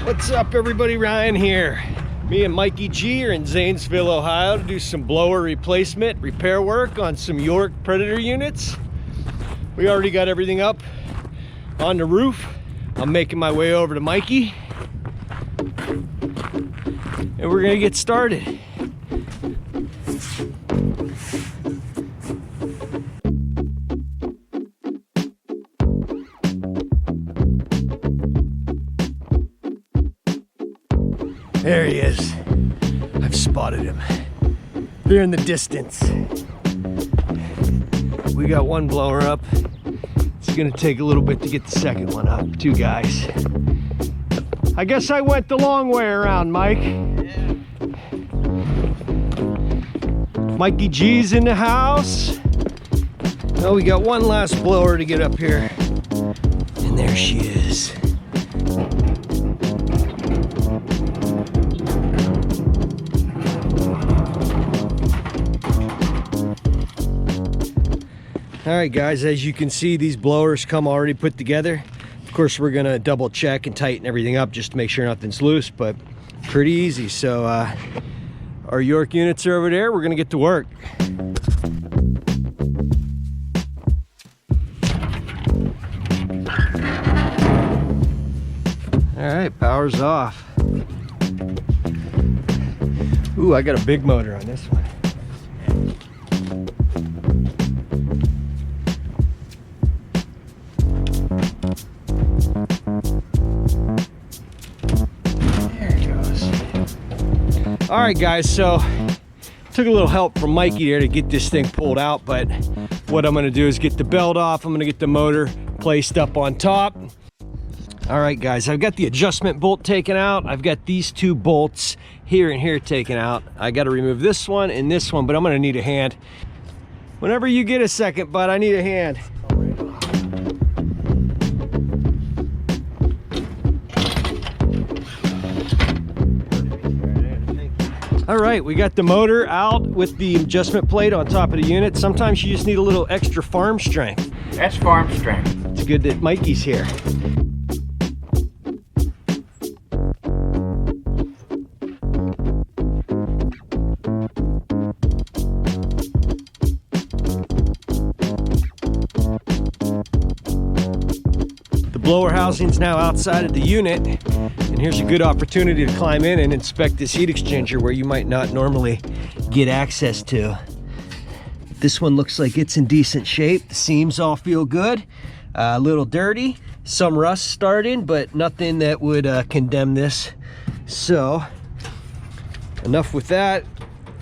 What's up, everybody? Ryan here. Me and Mikey G are in Zanesville, Ohio to do some blower replacement, repair work on some York Preditor units. We already got everything up on the roof. I'm making my way over to Mikey and we're gonna get started. There he is. I've spotted him. There in the distance. We got one blower up. It's gonna take a little bit to get the second one up. Two guys. I guess I went the long way around, Mike. Yeah. Mikey G's in the house. Oh, we got one last blower to get up here. And there she is. All right, guys, as you can see, these blowers come already put together. Of course, we're gonna double check and tighten everything up just to make sure nothing's loose, but pretty easy. So our York units are over there. We're gonna get to work. All right, power's off. Ooh, I got a big motor on this one. All right, guys, so took a little help from Mikey there to get this thing pulled out, but what I'm gonna do is get the belt off. I'm gonna get the motor placed up on top. All right, guys, I've got the adjustment bolt taken out. I've got these two bolts here and here taken out. I gotta remove this one and this one, but I'm gonna need a hand. Whenever you get a second, bud, I need a hand. All right, we got the motor out with the adjustment plate on top of the unit. Sometimes you just need a little extra farm strength. That's farm strength. It's good that Mikey's here. The blower housing's now outside of the unit. And here's a good opportunity to climb in and inspect this heat exchanger where you might not normally get access to. This one looks like it's in decent shape. The seams all feel good. A little dirty, some rust starting, but nothing that would condemn this. So enough with that,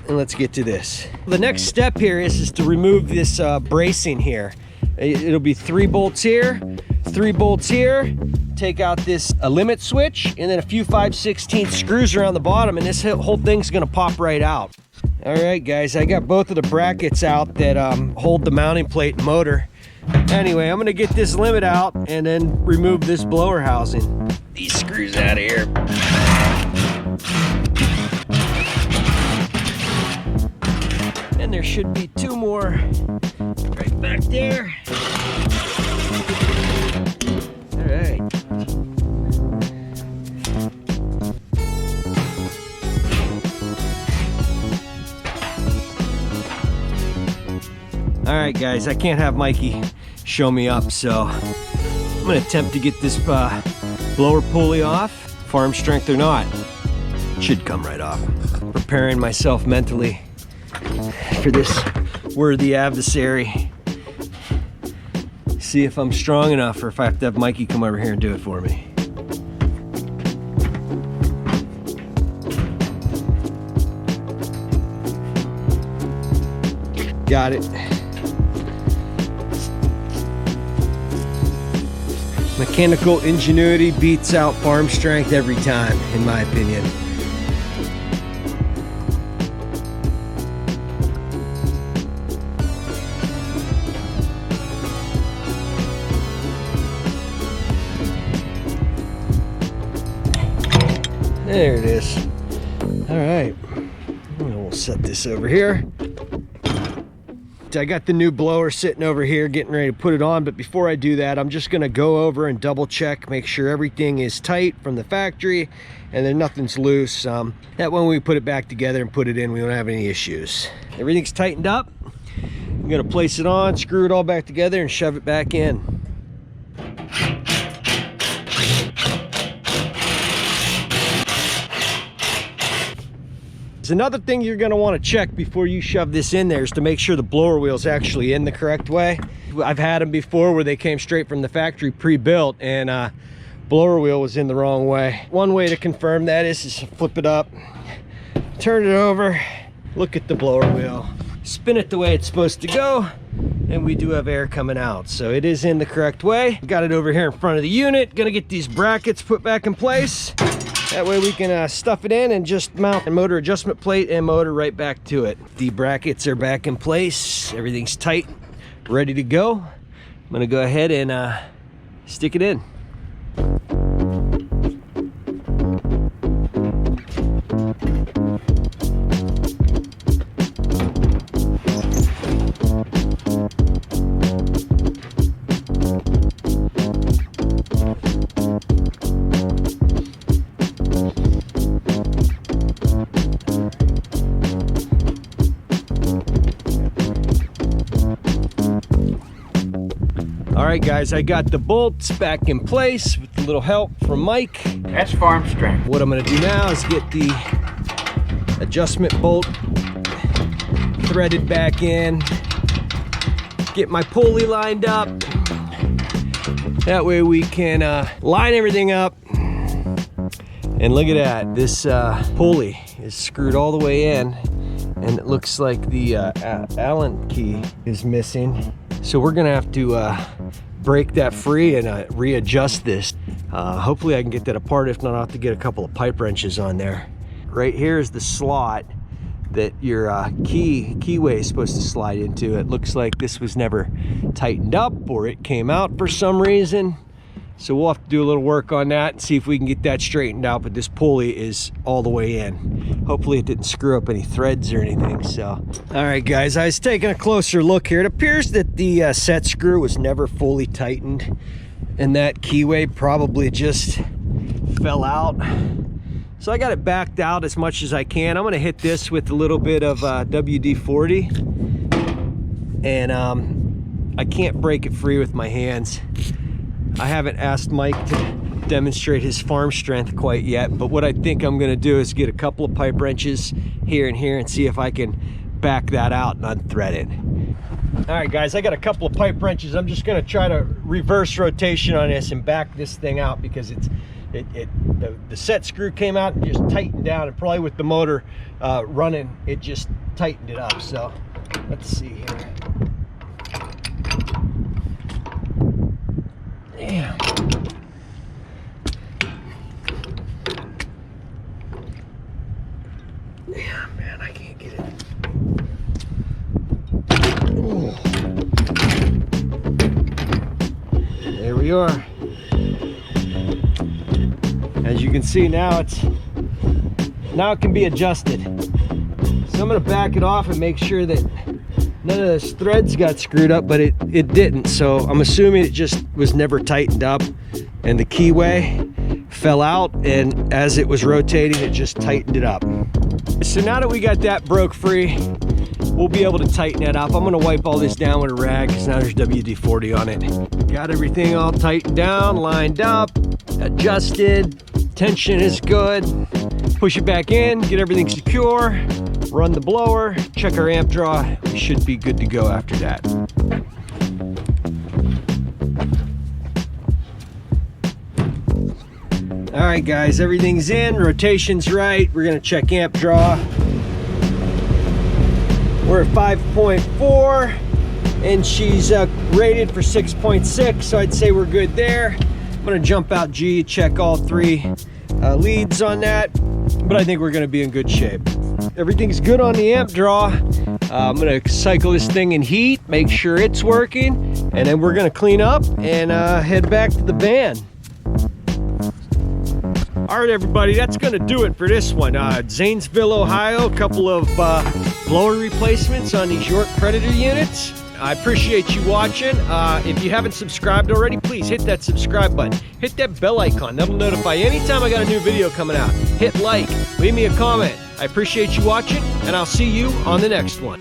and let's get to this. The next step here is to remove this bracing here. It'll be 3 bolts here, 3 bolts here. Take out this limit switch and then a few 5/16 screws around the bottom, and this whole thing's gonna pop right out. All right, guys, I got both of the brackets out that hold the mounting plate and motor. Anyway, I'm gonna get this limit out and then remove this blower housing. These screws out of here. And there should be 2 more right back there. All right. All right, guys, I can't have Mikey show me up, so I'm gonna attempt to get this blower pulley off, farm strength or not. It should come right off. Preparing myself mentally for this worthy adversary. See if I'm strong enough or if I have to have Mikey come over here and do it for me. Got it. Mechanical ingenuity beats out farm strength every time, in my opinion. There it is. All right, we'll set this over here. I got the new blower sitting over here getting ready to put it on, but before I do that, I'm just gonna go over and double check, make sure everything is tight from the factory and then nothing's loose. That when we put it back together and put it in, we don't have any issues. Everything's tightened up. I'm gonna place it on, screw it all back together and shove it back in. Another thing you're going to want to check before you shove this in there is to make sure the blower wheel's actually in the correct way. I've had them before where they came straight from the factory pre-built and blower wheel was in the wrong way. One way to confirm that is flip it up, turn it over, look at the blower wheel, spin it the way it's supposed to go, and we do have air coming out. So it is in the correct way. Got it over here in front of the unit. Gonna get these brackets put back in place. That way we can stuff it in and just mount a motor adjustment plate and motor right back to it. The brackets are back in place. Everything's tight, ready to go. I'm gonna go ahead and stick it in. All right, guys, I got the bolts back in place with a little help from Mike. That's farm strength. What I'm gonna do now is get the adjustment bolt threaded back in, get my pulley lined up. That way we can line everything up. And look at that, this pulley is screwed all the way in, and it looks like the Allen key is missing. So we're gonna have to break that free and readjust this. Hopefully I can get that apart. If not, I'll have to get a couple of pipe wrenches on there. Right here is the slot that your keyway is supposed to slide into. It looks like this was never tightened up or it came out for some reason. So we'll have to do a little work on that and see if we can get that straightened out, but this pulley is all the way in. Hopefully it didn't screw up any threads or anything. So, all right guys, I was taking a closer look here. It appears that the set screw was never fully tightened and that keyway probably just fell out. So I got it backed out as much as I can. I'm gonna hit this with a little bit of WD-40 and I can't break it free with my hands. I haven't asked Mike to demonstrate his farm strength quite yet, but what I think I'm gonna do is get a couple of pipe wrenches here and here and see if I can back that out and unthread it. All right guys, I got a couple of pipe wrenches. I'm just gonna try to reverse rotation on this and back this thing out because the set screw came out and just tightened down, and probably with the motor running, it just tightened it up. So let's see here. Damn. Yeah, man, I can't get it. Ooh. There we are. As you can see now, it can be adjusted. So I'm gonna back it off and make sure that none of those threads got screwed up, but it didn't. So I'm assuming it just was never tightened up and the keyway fell out, and as it was rotating, it just tightened it up. So now that we got that broke free, we'll be able to tighten that up. I'm gonna wipe all this down with a rag because now there's WD-40 on it. Got everything all tightened down, lined up, adjusted, tension is good. Push it back in, get everything secure, run the blower, check our amp draw. We should be good to go after that. All right guys, everything's in, rotation's right. We're gonna check amp draw. We're at 5.4 and she's rated for 6.6, so I'd say we're good there. I'm gonna jump out G, check all three leads on that, but I think we're gonna be in good shape. Everything's good on the amp draw. I'm gonna cycle this thing in heat, make sure it's working, and then we're gonna clean up and head back to the van. All right, everybody, that's gonna do it for this one. Zanesville, Ohio, a couple of blower replacements on these York Predator units. I appreciate you watching. If you haven't subscribed already, please hit that subscribe button. Hit that bell icon. That'll notify you anytime I got a new video coming out. Hit like, leave me a comment. I appreciate you watching, and I'll see you on the next one.